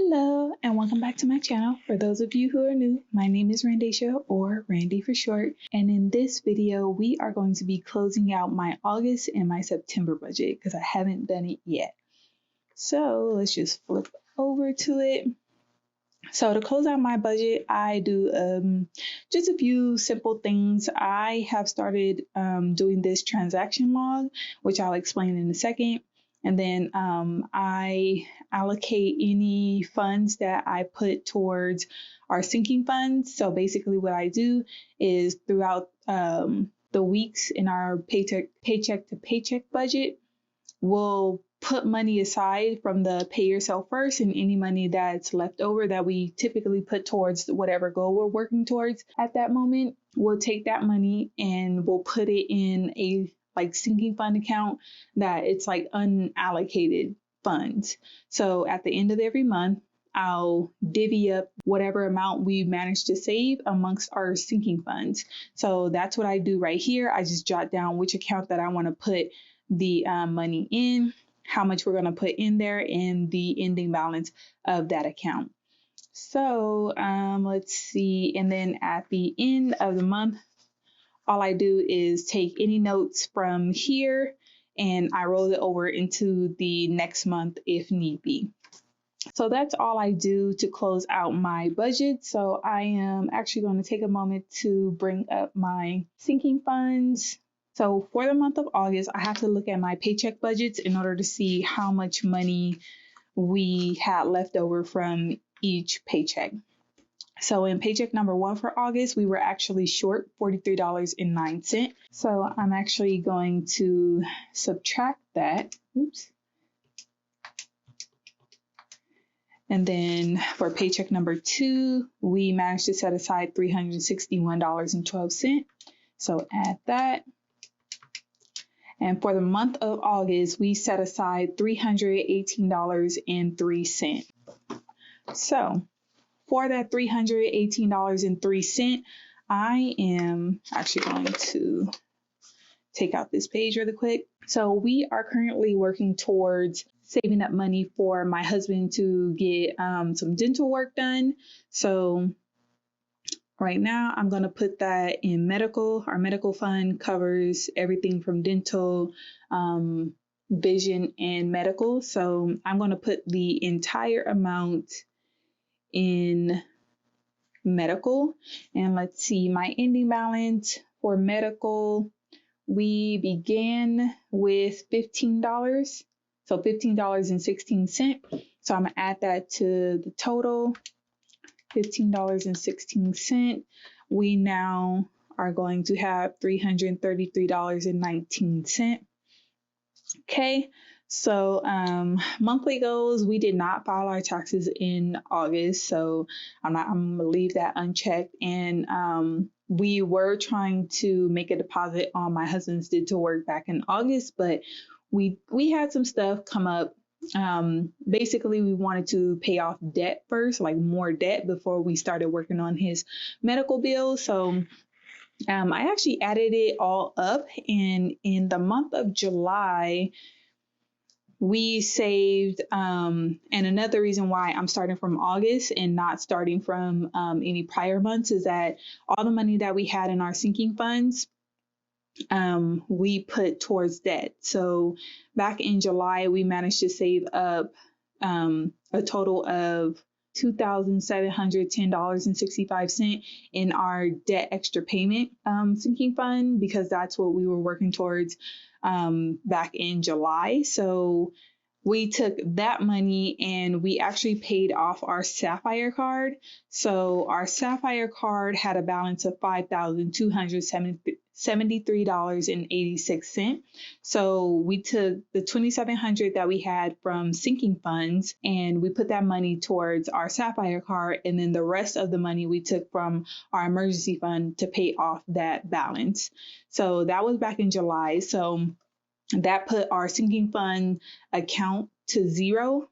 Hello and welcome back to my channel. For those of you who are new, my name is Randy4short or Randy for short. And in this video, we are going to be closing out my August and my September budget because I haven't done it yet. So let's just flip over to it. So to close out my budget, I do just a few simple things. I have started doing this transaction log, which I'll explain in a second. And then I allocate any funds that I put towards our sinking funds. So basically what I do is throughout the weeks in our paycheck to paycheck budget, we'll put money aside from the pay yourself first, and any money that's left over that we typically put towards whatever goal we're working towards at that moment, we'll take that money and we'll put it in a sinking fund account that it's like unallocated funds. So at the end of every month, I'll divvy up whatever amount we managed to save amongst our sinking funds. So that's what I do right here. I just jot down which account that I want to put the money in, how much we're going to put in there, and the ending balance of that account. So let's see. And then at the end of the month, all I do is take any notes from here and I roll it over into the next month if need be. So that's all I do to close out my budget. So I am actually going to take a moment to bring up my sinking funds. So for the month of August, I have to look at my paycheck budgets in order to see how much money we had left over from each paycheck. So in paycheck number 1 for August, we were actually short $43.09. So I'm actually going to subtract that. Oops. And then for paycheck number 2, we managed to set aside $361.12. So add that. And for the month of August, we set aside $318.03. So for that $318.03, I am actually going to take out this page really quick. So we are currently working towards saving up money for my husband to get some dental work done. So right now I'm going to put that in medical. Our medical fund covers everything from dental, vision, and medical. So I'm going to put the entire amount in medical. And let's see, my ending balance for medical, we began with $15, so $15.16. So I'm gonna add that to the total, $15.16. We now are going to have $333.19. Okay. So monthly goals, we did not file our taxes in August, so I'm gonna leave that unchecked. And we were trying to make a deposit on my husband's dental work back in August, but we had some stuff come up. Basically, we wanted to pay off debt first, like more debt, before we started working on his medical bill. So I actually added it all up, and in the month of July, we saved, and another reason why I'm starting from August and not starting from any prior months is that all the money that we had in our sinking funds, we put towards debt. So back in July, we managed to save up a total of $2,710.65 in our debt extra payment sinking fund, because that's what we were working towards back in July. So we took that money and we actually paid off our Sapphire card. So our Sapphire card had a balance of $5,273.86. So we took the $2,700 that we had from sinking funds and we put that money towards our Sapphire card, and then the rest of the money we took from our emergency fund to pay off that balance. So that was back in July. So that put our sinking fund account to 0.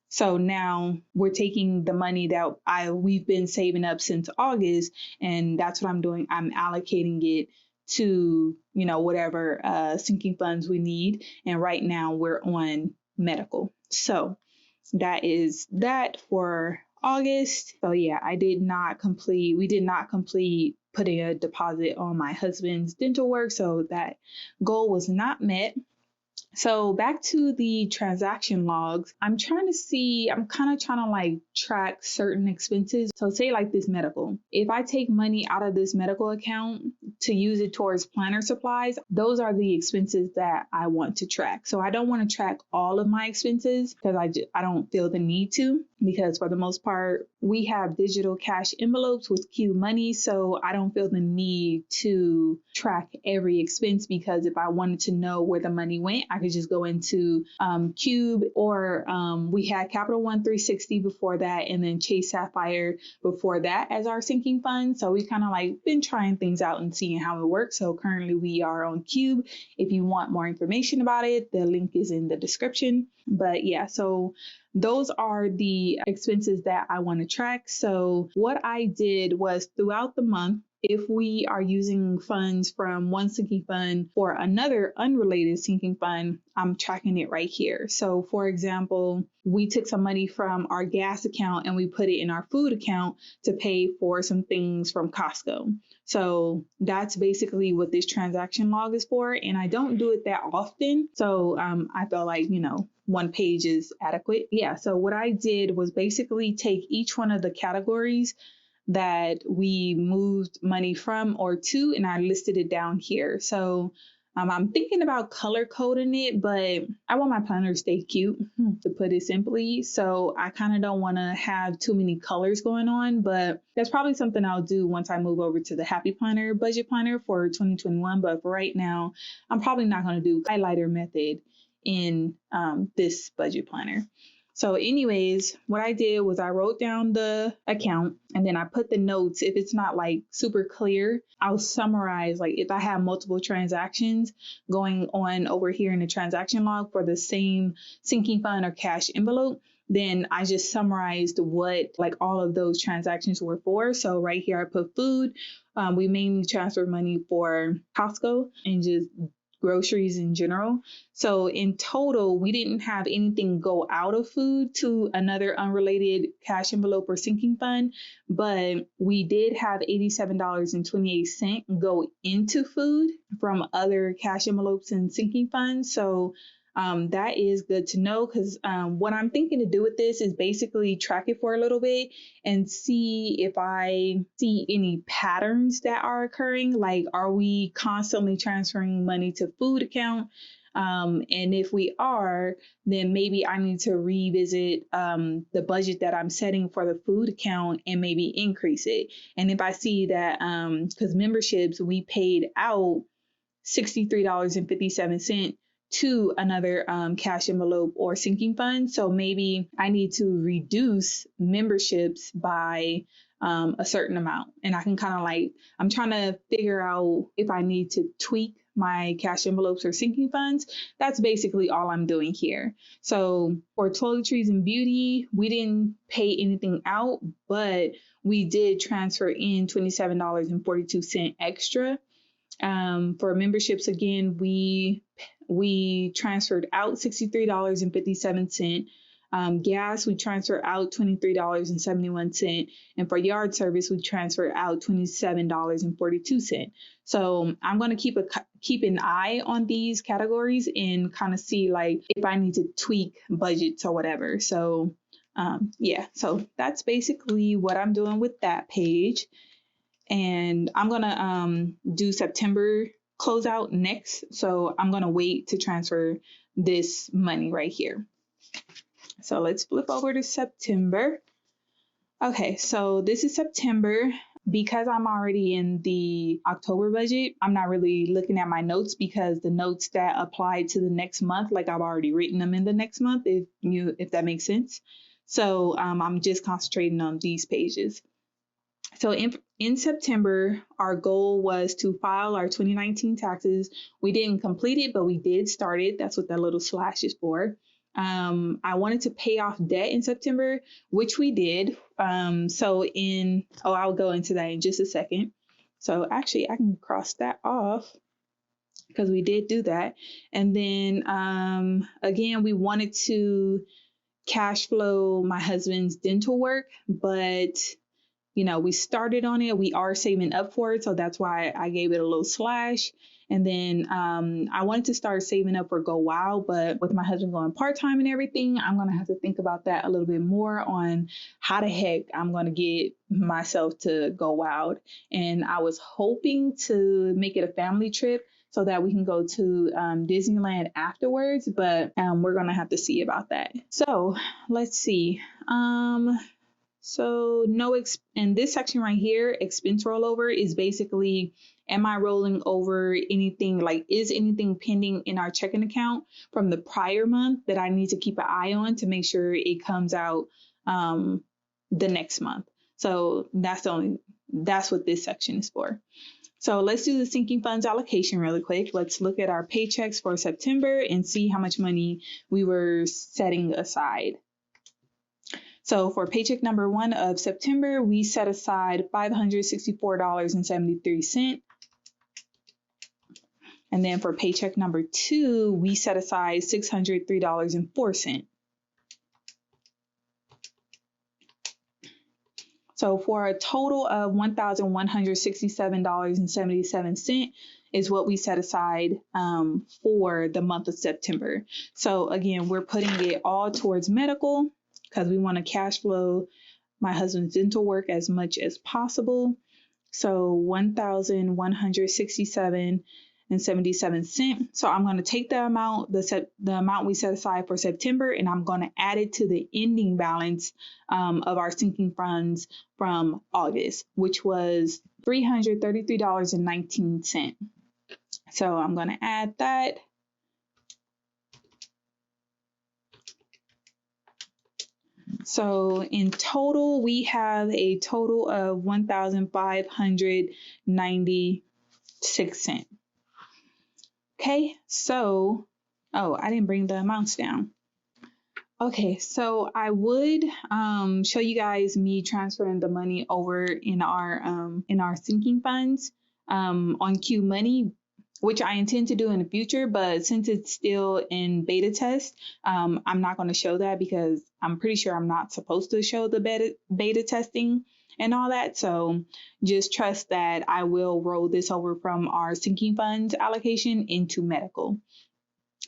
So now we're taking the money that we've been saving up since August, and that's what I'm doing. I'm allocating it to, whatever sinking funds we need. And right now we're on medical. So that is that for August. So yeah, we did not complete putting a deposit on my husband's dental work, so that goal was not met. So back to the transaction logs, I'm kind of trying to like track certain expenses. So say like this medical, if I take money out of this medical account to use it towards planner supplies, those are the expenses that I want to track. So I don't want to track all of my expenses because I don't feel the need to, because for the most part, we have digital cash envelopes with Cube Money. So I don't feel the need to track every expense, because if I wanted to know where the money went, I could just go into Cube, or we had Capital One 360 before that, and then Chase Sapphire before that as our sinking fund. So we kind of like been trying things out and seeing how it works. So currently we are on Cube. If you want more information about it, the link is in the description. But yeah, so those are the expenses that I want to track. So what I did was, throughout the month, if we are using funds from one sinking fund for another unrelated sinking fund, I'm tracking it right here. So for example, we took some money from our gas account and we put it in our food account to pay for some things from Costco. So that's basically what this transaction log is for. And I don't do it that often. So I felt like, one page is adequate. Yeah. So what I did was basically take each one of the categories that we moved money from or to, and I listed it down here. So I'm thinking about color coding it, but I want my planner to stay cute, to put it simply. So I kind of don't want to have too many colors going on, but that's probably something I'll do once I move over to the Happy Planner budget planner for 2021. But for right now, I'm probably not going to do highlighter method in this budget planner. So anyways, what I did was I wrote down the account and then I put the notes. If it's not like super clear, I'll summarize, like if I have multiple transactions going on over here in the transaction log for the same sinking fund or cash envelope, then I just summarized what like all of those transactions were for. So right here, I put food. We mainly transfer money for Costco and just groceries in general. So in total, we didn't have anything go out of food to another unrelated cash envelope or sinking fund, but we did have $87.28 go into food from other cash envelopes and sinking funds. So that is good to know, because what I'm thinking to do with this is basically track it for a little bit and see if I see any patterns that are occurring. Like, are we constantly transferring money to food account? And if we are, then maybe I need to revisit the budget that I'm setting for the food account and maybe increase it. And if I see that, because memberships, we paid out $63.57 to another cash envelope or sinking fund. So maybe I need to reduce memberships by a certain amount. And I can kind of like, I'm trying to figure out if I need to tweak my cash envelopes or sinking funds. That's basically all I'm doing here. So for toiletries and beauty, we didn't pay anything out, but we did transfer in $27.42 extra. For memberships, again, we transferred out $63.57. Gas, we transferred out $23.71. And for yard service, we transferred out $27.42. So I'm going to keep an eye on these categories and kind of see like if I need to tweak budgets or whatever. So yeah, so that's basically what I'm doing with that page. And I'm going to do September closeout next. So I'm going to wait to transfer this money right here. So let's flip over to September. Okay, so this is September. Because I'm already in the October budget, I'm not really looking at my notes, because the notes that apply to the next month, like I've already written them in the next month, if that makes sense. So I'm just concentrating on these pages. So in September, our goal was to file our 2019 taxes. We didn't complete it, but we did start it. That's what that little slash is for. I wanted to pay off debt in September, which we did. I'll go into that in just a second. So actually, I can cross that off because we did do that. And then again, we wanted to cash flow my husband's dental work, but we started on it. We are saving up for it. So that's why I gave it a little slash. And then I wanted to start saving up for Go Wild, but with my husband going part-time and everything, I'm going to have to think about that a little bit more on how the heck I'm going to get myself to Go Wild. And I was hoping to make it a family trip so that we can go to Disneyland afterwards, but we're going to have to see about that. So let's see. So in this section right here, expense rollover is basically, am I rolling over anything, like is anything pending in our checking account from the prior month that I need to keep an eye on to make sure it comes out the next month. So that's what this section is for. So let's do the sinking funds allocation really quick. Let's look at our paychecks for September and see how much money we were setting aside. So for paycheck number 1 of September, we set aside $564.73. And then for paycheck number 2, we set aside $603.04. So for a total of $1,167.77 is what we set aside for the month of September. So again, we're putting it all towards medical, because we want to cash flow my husband's dental work as much as possible. So $1,167.77. So I'm going to take the amount we set aside for September, and I'm going to add it to the ending balance of our sinking funds from August, which was $333.19. So I'm going to add that. So in total, we have a total of $1,596. Okay, so, I didn't bring the amounts down. Okay, so I would show you guys me transferring the money over in our sinking funds on Q Money, which I intend to do in the future, but since it's still in beta test, I'm not going to show that because I'm pretty sure I'm not supposed to show the beta testing and all that. So just trust that I will roll this over from our sinking funds allocation into medical.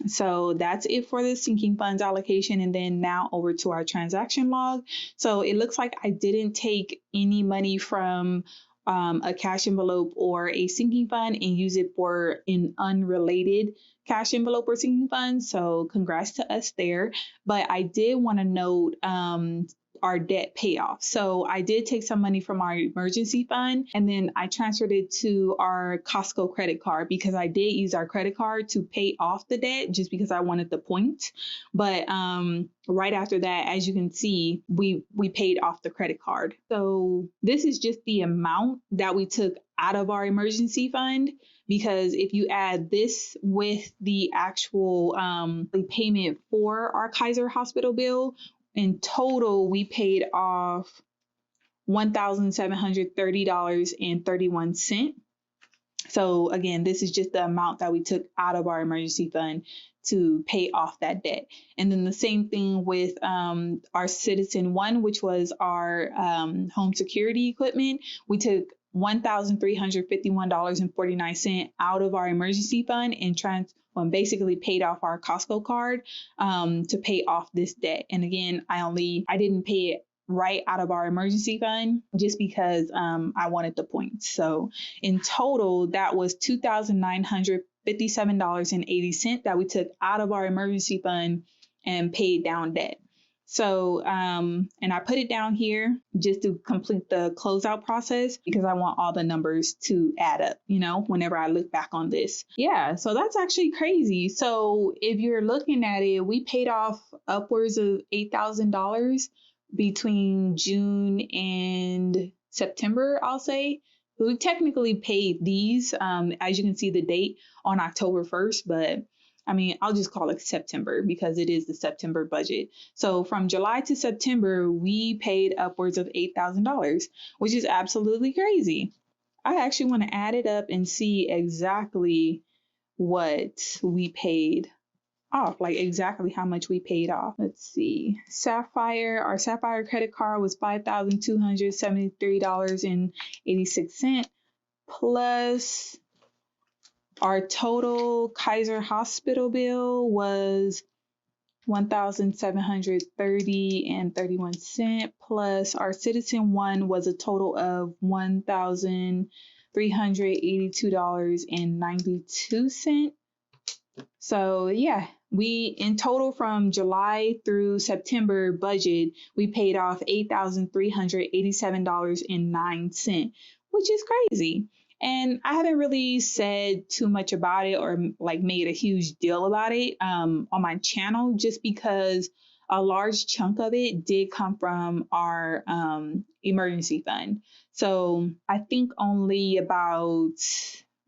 So that's it for the sinking funds allocation. And then now over to our transaction log. So it looks like I didn't take any money from a cash envelope or a sinking fund and use it for an unrelated cash envelope or sinking fund. So congrats to us there. But I did want to note our debt payoff. So I did take some money from our emergency fund and then I transferred it to our Costco credit card because I did use our credit card to pay off the debt just because I wanted the points. But right after that, as you can see, we paid off the credit card. So this is just the amount that we took out of our emergency fund, because if you add this with the actual payment for our Kaiser Hospital bill, in total, we paid off $1,730.31. So again, this is just the amount that we took out of our emergency fund to pay off that debt. And then the same thing with our Citizen One, which was our home security equipment. We took $1,351.49 out of our emergency fund and basically paid off our Costco card to pay off this debt. And again, I didn't pay it right out of our emergency fund just because I wanted the points. So in total, that was $2,957.80 that we took out of our emergency fund and paid down debt. So, and I put it down here just to complete the closeout process because I want all the numbers to add up, whenever I look back on this. Yeah, so that's actually crazy. So if you're looking at it, we paid off upwards of $8,000 between June and September, I'll say. We technically paid these, as you can see the date, on October 1st, but I'll just call it September because it is the September budget. So from July to September, we paid upwards of $8,000, which is absolutely crazy. I actually want to add it up and see exactly what we paid. off, like exactly how much we paid off. Let's see. Sapphire, our Sapphire credit card was $5,273.86, plus our total Kaiser Hospital bill was $1,730.31, plus our Citizen one was a total of $1,382.92. So yeah, we in total from July through September budget, we paid off $8,387.09, which is crazy. And I haven't really said too much about it or like made a huge deal about it on my channel, just because a large chunk of it did come from our emergency fund. So I think only about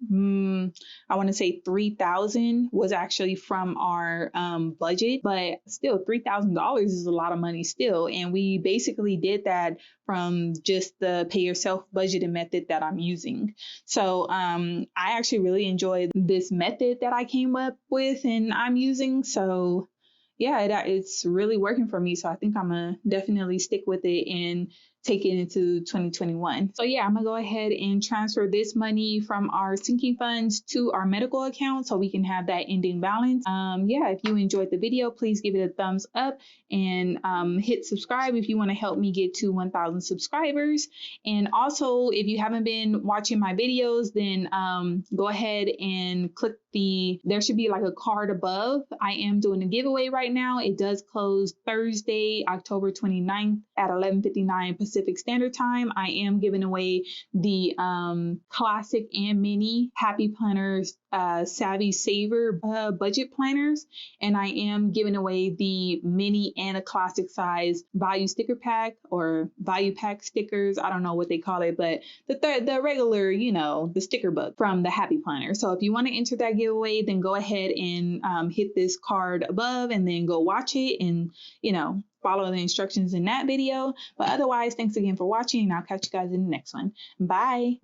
I want to say 3,000 was actually from our budget, but still $3,000 is a lot of money still. And we basically did that from just the pay yourself budgeting method that I'm using. So I actually really enjoyed this method that I came up with and I'm using. So yeah, it's really working for me. So I think I'm gonna definitely stick with it and take it into 2021. So yeah, I'm gonna go ahead and transfer this money from our sinking funds to our medical account so we can have that ending balance. Yeah, if you enjoyed the video, please give it a thumbs up and hit subscribe if you want to help me get to 1,000 subscribers. And also, if you haven't been watching my videos, then go ahead and click there should be like a card above. I am doing a giveaway right now. It does close Thursday, October 29th at 11:59 Pacific Standard Time. I am giving away the classic and mini Happy Planners Savvy Saver budget planners, and I am giving away the mini and a classic size value sticker pack or value pack stickers. I don't know what they call it, but the regular, the sticker book from the Happy Planner. So if you want to enter that giveaway, then go ahead and hit this card above and then go watch it and follow the instructions in that video. But otherwise, thanks again for watching, and I'll catch you guys in the next one. Bye.